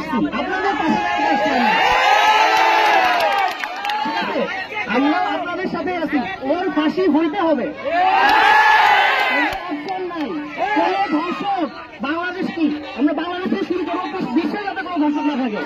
আসছি, আপনাদের পাশে আসছি আমরা আপনাদের সাথে আছি। ওর ফাঁসি হইতে হবে। নাই কোন ধর্ষক বাংলাদেশ কি আমরা বাংলাদেশ থেকে শুরু করবো, বিশ্বে যাতে কোনো ধর্ষক না থাকে।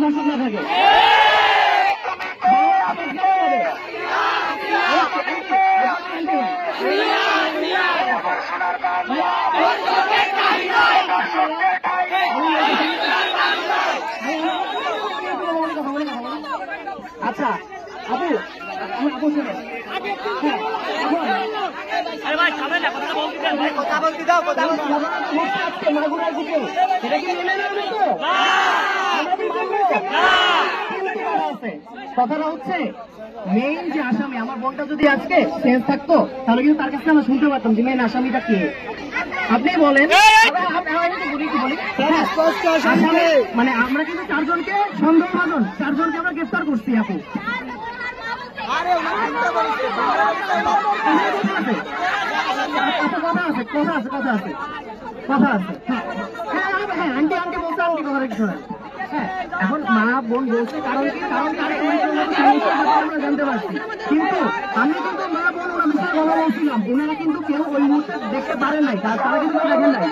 ধর্ষক না থাকে আচ্ছা আপু আপু শুনে কথাটা হচ্ছে মেইন যে আসামি আমার বোনটা যদি আজকে সেন্স থাকতো তাহলে কিন্তু তার কাছে আমরা শুনতে পারতাম যে মেইন আসামিটা কে। আপনি বলেন মানে আমরা কিন্তু চারজনকে সন্দেহভাজন চারজনকে আমরা গ্রেফতার করছি আপু। কথা আছে হ্যাঁ আন্টি বলছে আন্টি কথা কিছু না। হ্যাঁ এখন মা বোন বলছে কারণ আমরা জানতে পারছি, কিন্তু আমি কিন্তু মা বোন ওরা মিশে কথা বলছিলাম, ওনারা কিন্তু কেউ ওই মুহূর্তে দেখতে পারে নাই, তারা কিন্তু দেখেন নাই।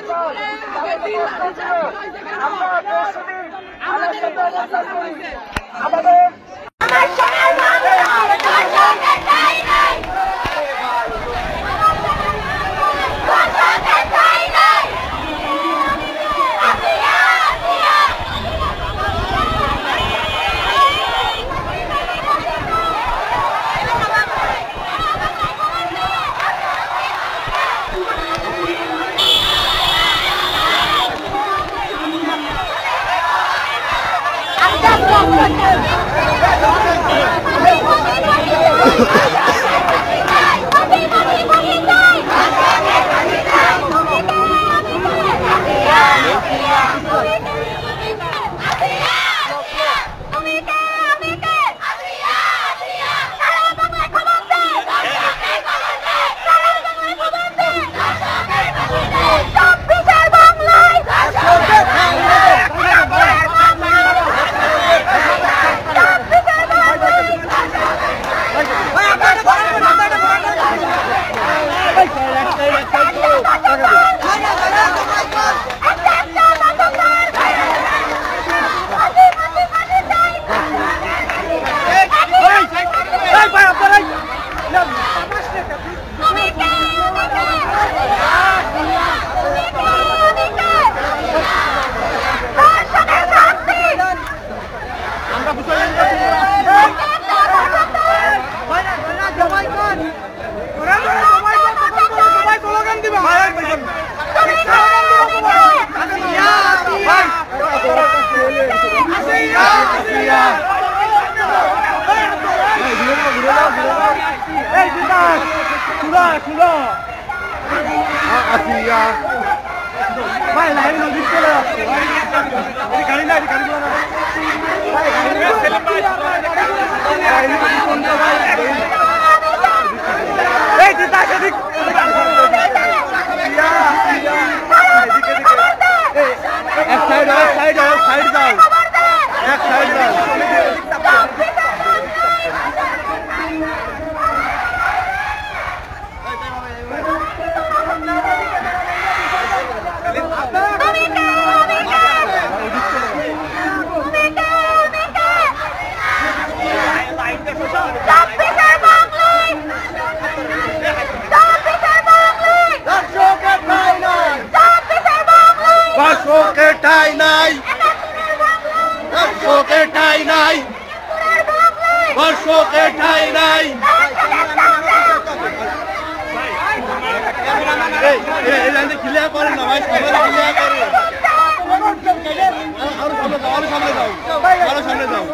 সামনে যাও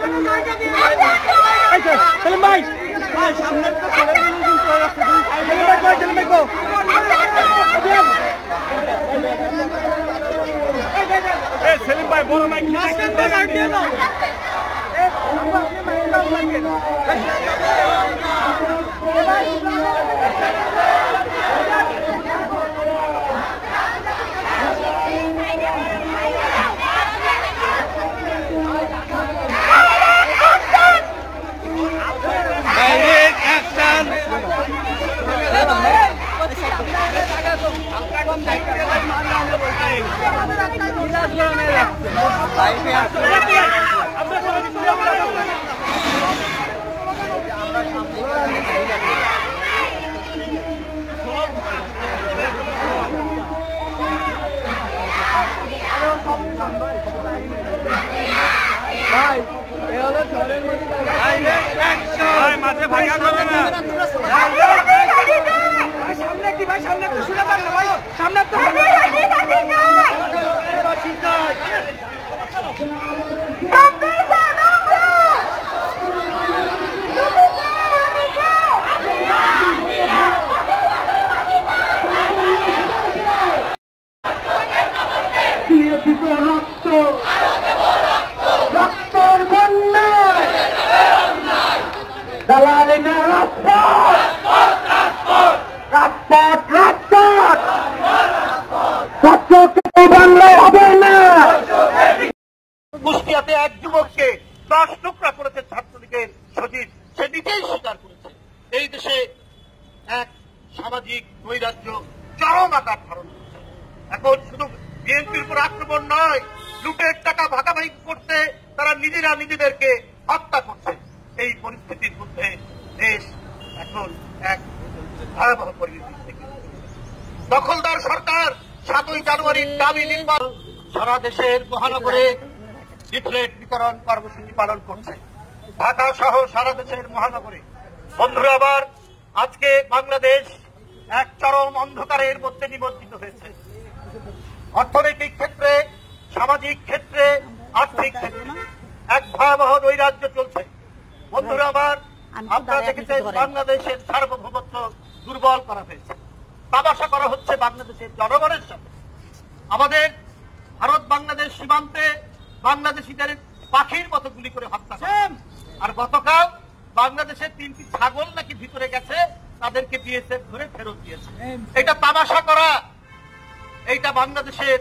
মাঝে ভাগা করবে না সামনে কি ভাই সামনে একটু শুনে পারেন ভাই সামনে তো কুষ্টিয়াতে এক যুবককে 10 টুকরা করেছে ছাত্রলীগের সচিব, সে নিজেই স্বীকার করেছে। এই দেশে এক সামাজিক নৈরাজ্য চরম আকার ধারণ করছে। এখন শুধু বিএনপির উপর আক্রমণ নয়, লুটের টাকা ভাগাভাগি করতে তারা নিজেরা নিজেদেরকে হত্যা করছে। এই পরিস্থিতির মধ্যে দেশ এখন এক ভয়াবহ পরিস্থিতি থেকে দখলদার সরকার 7ই জানুয়ারির দাবি নির্বাচন সারা দেশের মহানগরে লিফলেট বিতরণ কর্মসূচি পালন করছে, ঢাকা সহ সারা দেশের মহানগরে। বন্ধুরা, আবার আজকে বাংলাদেশ এক চরম অন্ধকারের মধ্যে নিমজ্জিত হয়েছে। অর্থনৈতিক ক্ষেত্রে, সামাজিক ক্ষেত্রে, আর্থিক ক্ষেত্রে এক ভয়াবহ নৈরাজ্য চলছে। বন্ধুরা, আবার আপনারা দেখেছেন বাংলাদেশের সার্বভৌমত্ব দুর্বল করা হয়েছে, তামাশা করা হচ্ছে বাংলাদেশের জনগণের সাথে। আমাদের ভারত বাংলাদেশ সীমান্তে বাংলাদেশিদের পাখির মতো গুলি করে হত্যা করে। আর গতকাল বাংলাদেশের 3টি ছাগল নাকি ভিতরে গেছে, তাদেরকে বিএসএফ ধরে ফেরত দিয়েছে। এটা তামাশা করা, এইটা বাংলাদেশের